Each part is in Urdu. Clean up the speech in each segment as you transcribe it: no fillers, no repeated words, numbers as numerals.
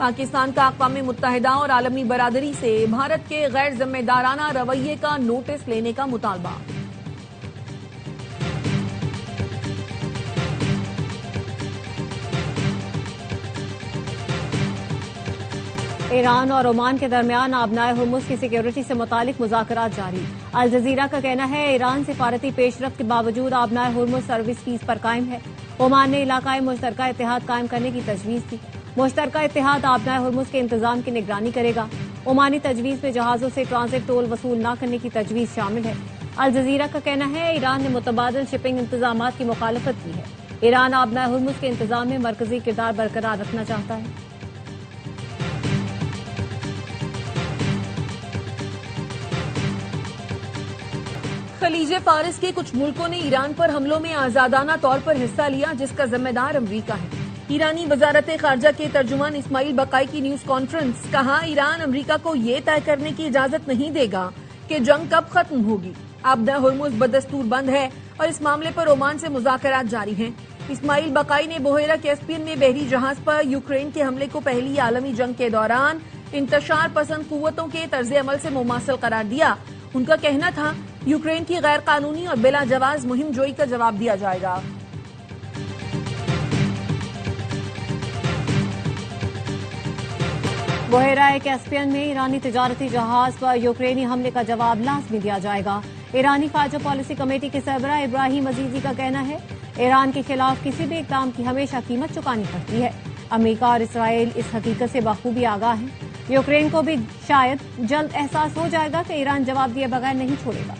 پاکستان کا اقوام متحدہ اور عالمی برادری سے بھارت کے غیر ذمہ دارانہ رویے کا نوٹس لینے کا مطالبہ۔ ایران اور عمان کے درمیان آبنائے ہرمز کی سیکیورٹی سے متعلق مذاکرات جاری۔ الجزیرہ کا کہنا ہے ایران سفارتی پیش رفت کے باوجود آبنائے ہرمز سروس فیس پر قائم ہے۔ عمان نے علاقائی مشترکہ اتحاد قائم کرنے کی تجویز دی۔ مشترکہ اتحاد آبنائے ہرمز کے انتظام کی نگرانی کرے گا۔ عمانی تجویز میں جہازوں سے ٹرانزٹ ٹول وصول نہ کرنے کی تجویز شامل ہے۔ الجزیرہ کا کہنا ہے ایران نے متبادل شپنگ انتظامات کی مخالفت کی ہے۔ ایران آبنائے ہرمز کے انتظام میں مرکزی کردار برقرار رکھنا چاہتا ہے۔ خلیج فارس کے کچھ ملکوں نے ایران پر حملوں میں آزادانہ طور پر حصہ لیا، جس کا ذمہ دار امریکہ ہے۔ ایرانی وزارت خارجہ کے ترجمان اسماعیل بقائی کی نیوز کانفرنس، کہا ایران امریکہ کو یہ طے کرنے کی اجازت نہیں دے گا کہ جنگ کب ختم ہوگی۔ آبنائے ہرمز بدستور بند ہے اور اس معاملے پر عمان سے مذاکرات جاری ہیں۔ اسماعیل بقائی نے بحیرہ کیسپیئن میں بحری جہاز پر یوکرین کے حملے کو پہلی عالمی جنگ کے دوران انتشار پسند قوتوں کے طرز عمل سے مماثل قرار دیا۔ ان کا کہنا تھا یوکرین کی غیر قانونی اور بلا جواز مہم جوئی کا جواب دیا جائے گا۔ بحیرہ کیسپیئن میں ایرانی تجارتی جہاز پر یوکرینی حملے کا جواب لازمی دیا جائے گا۔ ایرانی خارجہ پالیسی کمیٹی کے سربراہ ابراہیم عزیزی کا کہنا ہے ایران کے خلاف کسی بھی اقدام کی ہمیشہ قیمت چکانی پڑتی ہے۔ امریکہ اور اسرائیل اس حقیقت سے بخوبی آگاہ ہیں۔ یوکرین کو بھی شاید جلد احساس ہو جائے گا کہ ایران جواب دیے بغیر نہیں چھوڑے گا۔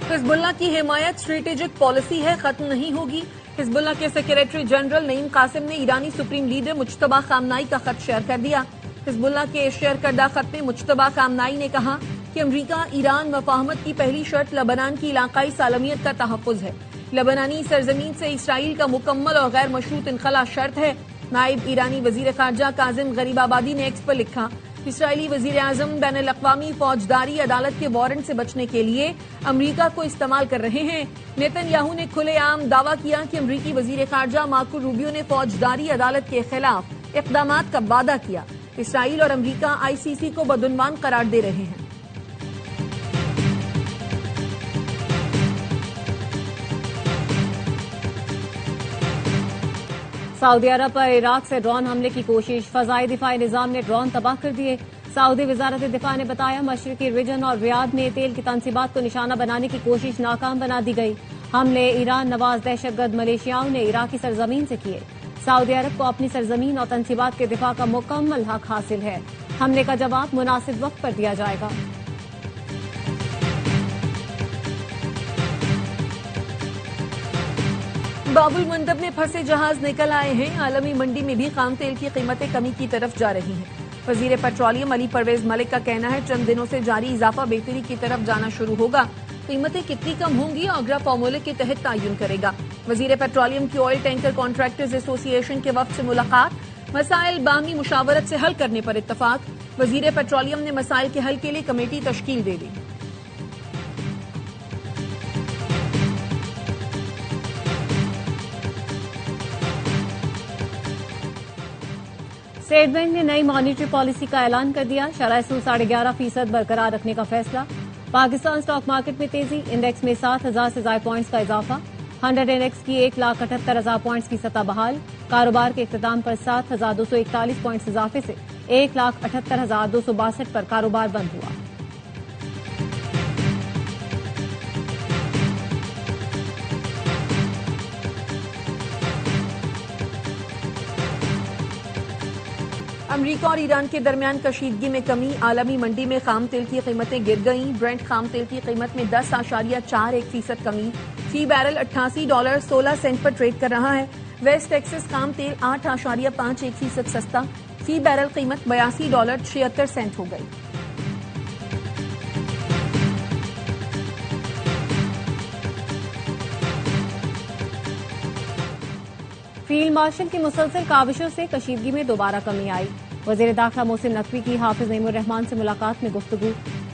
حزب اللہ کی حمایت اسٹریٹجک پالیسی ہے، ختم نہیں ہوگی۔ حزب اللہ کے سیکریٹری جنرل نعیم قاسم نے ایرانی سپریم لیڈر مجتبی خامنائی کا خط شیئر کر دیا۔ حزب اللہ کے شیئر کردہ خط میں مجتبی خامنائی نے کہا کہ امریکہ ایران مفاہمت کی پہلی شرط لبنان کی علاقائی سالمیت کا تحفظ ہے۔ لبنانی سرزمین سے اسرائیل کا مکمل اور غیر مشروط انخلا شرط ہے۔ نائب ایرانی وزیر خارجہ کاظم غریب آبادی نے ایکس پر لکھا، اسرائیلی وزیر اعظم بین الاقوامی فوجداری عدالت کے وارنٹ سے بچنے کے لیے امریکہ کو استعمال کر رہے ہیں۔ نیتن یاہو نے کھلے عام دعویٰ کیا کہ امریکی وزیر خارجہ مارکو روبیو نے فوجداری عدالت کے خلاف اقدامات کا وعدہ کیا۔ اسرائیل اور امریکہ آئی سی سی کو بدعنوان قرار دے رہے ہیں۔ سعودی عرب پر عراق سے ڈرون حملے کی کوشش، فضائی دفاعی نظام نے ڈرون تباہ کر دیے۔ سعودی وزارت دفاع نے بتایا مشرقی ریجن اور ریاض میں تیل کی تنصیبات کو نشانہ بنانے کی کوشش ناکام بنا دی گئی۔ حملے ایران نواز دہشت گرد ملیشیاؤں نے عراقی سرزمین سے کیے۔ سعودی عرب کو اپنی سرزمین اور تنصیبات کے دفاع کا مکمل حق حاصل ہے۔ حملے کا جواب مناسب وقت پر دیا جائے گا۔ باب المندب میں پھنسے جہاز نکل آئے ہیں۔ عالمی منڈی میں بھی خام تیل کی قیمتیں کمی کی طرف جا رہی ہیں۔ وزیر پیٹرولیم علی پرویز ملک کا کہنا ہے چند دنوں سے جاری اضافہ بہتری کی طرف جانا شروع ہوگا۔ قیمتیں کتنی کم ہوں گی آگرہ فارمولے کے تحت تعین کرے گا۔ وزیر پیٹرولیم کی آئل ٹینکر کانٹریکٹرز ایسوسی ایشن کے وفد سے ملاقات، مسائل باہمی مشاورت سے حل کرنے پر اتفاق۔ وزیر پیٹرولیم نے مسائل کے حل کے لیے کمیٹی تشکیل دے دی۔ اسٹیٹ بینک نے نئی مانیٹری پالیسی کا اعلان کر دیا، شرح سود 11.5% برقرار رکھنے کا فیصلہ۔ پاکستان اسٹاک مارکیٹ میں تیزی، انڈیکس میں 7,000 سے زائد پوائنٹس کا اضافہ۔ 100 انڈیکس کی 1,78,000 پوائنٹس کی سطح بحال۔ کاروبار کے اختتام پر 7,241 پوائنٹس اضافے سے 1,78,262 پر کاروبار بند ہوا۔ امریکہ اور ایران کے درمیان کشیدگی میں کمی، عالمی منڈی میں خام تیل کی قیمتیں گر گئیں۔ برنٹ خام تیل کی قیمت میں 10.41% کمی، فی بیرل $88.16 پر ٹریڈ کر رہا ہے۔ ویسٹ ٹیکسس خام تیل 8.51% سستا، فی بیرل قیمت $82.76 ہو گئی۔ فیلڈ مارشل کی مسلسل کاوشوں سے کشیدگی میں دوبارہ کمی آئی۔ وزیر داخلہ محسن نقوی کی حافظ نعیم الرحمان سے ملاقات میں گفتگو،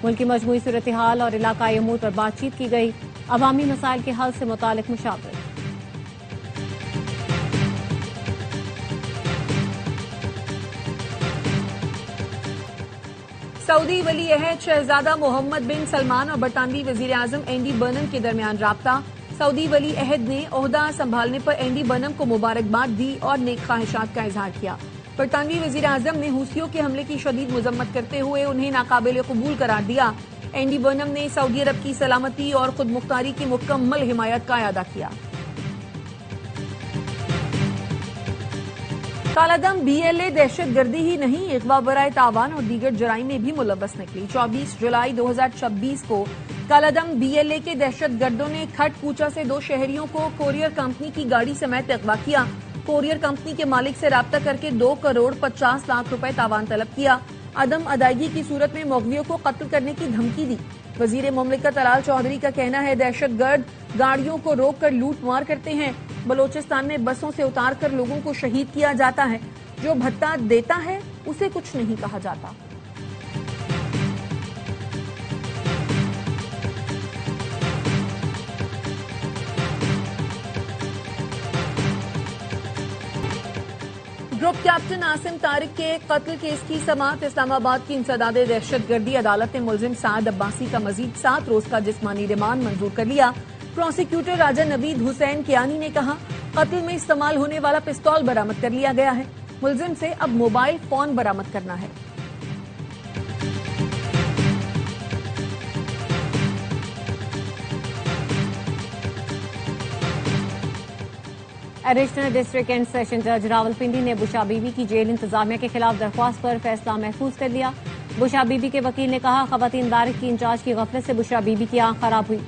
ملک کی مجموعی صورتحال اور علاقائی امور پر بات چیت کی گئی، عوامی مسائل کے حل سے متعلق مشاورت۔ سعودی ولی عہد شہزادہ محمد بن سلمان اور برطانوی وزیر اعظم اینڈی برنم کے درمیان رابطہ۔ سعودی ولی عہد نے عہدہ سنبھالنے پر اینڈی برنم کو مبارکباد دی اور نیک خواہشات کا اظہار کیا۔ برطانوی وزیر اعظم نے حوثیوں کے حملے کی شدید مذمت کرتے ہوئے انہیں ناقابل قبول قرار دیا۔ اینڈی برنم نے سعودی عرب کی سلامتی اور خود مختاری کی مکمل حمایت کا اعادہ کیا۔ کالا دم بی ایل اے دہشت گردی ہی نہیں، اغوا برائے تاوان اور دیگر جرائم میں بھی ملوث نکلی۔ 24 جولائی 2026 کو کالا دم بی ایل اے کے دہشت گردوں نے کھٹ کوچا سے 2 شہریوں کو کوریئر کمپنی کی گاڑی سمیت اغوا کیا۔ کوریئر کمپنی کے مالک سے رابطہ کر کے 2 کروڑ 50 لاکھ روپے تاوان طلب کیا۔ عدم ادائیگی کی صورت میں مغویوں کو قتل کرنے کی دھمکی دی۔ وزیر مملکت الال چودھری کا کہنا ہے دہشت گرد گاڑیوں کو روک کر لوٹ مار کرتے ہیں۔ بلوچستان میں بسوں سے اتار کر لوگوں کو شہید کیا جاتا ہے۔ جو بھتہ دیتا ہے اسے کچھ نہیں کہا جاتا۔ گروپ کیپٹن عاصم طارق کے قتل کیس کی سماعت اسلام آباد کی انسداد دہشت گردی عدالت نے ملزم سعد عباسی کا مزید 7 روز کا جسمانی ریمانڈ منظور کر لیا۔ پروسیکیوٹر راجہ نوید حسین کیانی نے کہا قتل میں استعمال ہونے والا پستول برآمد کر لیا گیا ہے، ملزم سے اب موبائل فون برآمد کرنا ہے۔ ایڈیشنل ڈسٹرکٹ اینڈ سیشن جج راولپنڈی نے بشا بی بی کی جیل انتظامیہ کے خلاف درخواست پر فیصلہ محفوظ کر لیا۔ بشا بی بی کے وکیل نے کہا خواتین بارک کی انچارج کی غفلت سے بشا بی بی کی آنکھ خراب ہوئی۔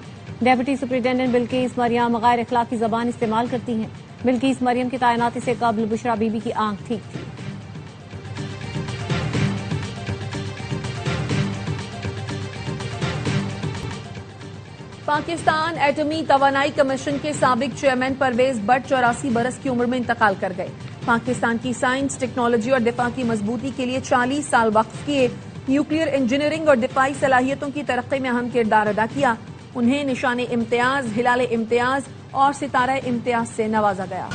ڈیپٹی سپرنٹینڈنٹ بلقیس مریم غیر اخلاقی زبان استعمال کرتی ہیں۔ بلقیس مریم کی تعیناتی سے قبل بشرا بی بی کی آنکھ ٹھیک تھی۔ پاکستان ایٹمی توانائی کمیشن کے سابق چیئرمین پرویز بٹ 84 برس کی عمر میں انتقال کر گئے۔ پاکستان کی سائنس، ٹیکنالوجی اور دفاع کی مضبوطی کے لیے 40 سال وقف کیے۔ نیوکلیئر انجینئرنگ اور دفاعی صلاحیتوں کی ترقی میں اہم کردار ادا کیا۔ انہیں نشان امتیاز، ہلال امتیاز اور ستارہ امتیاز سے نوازا گیا۔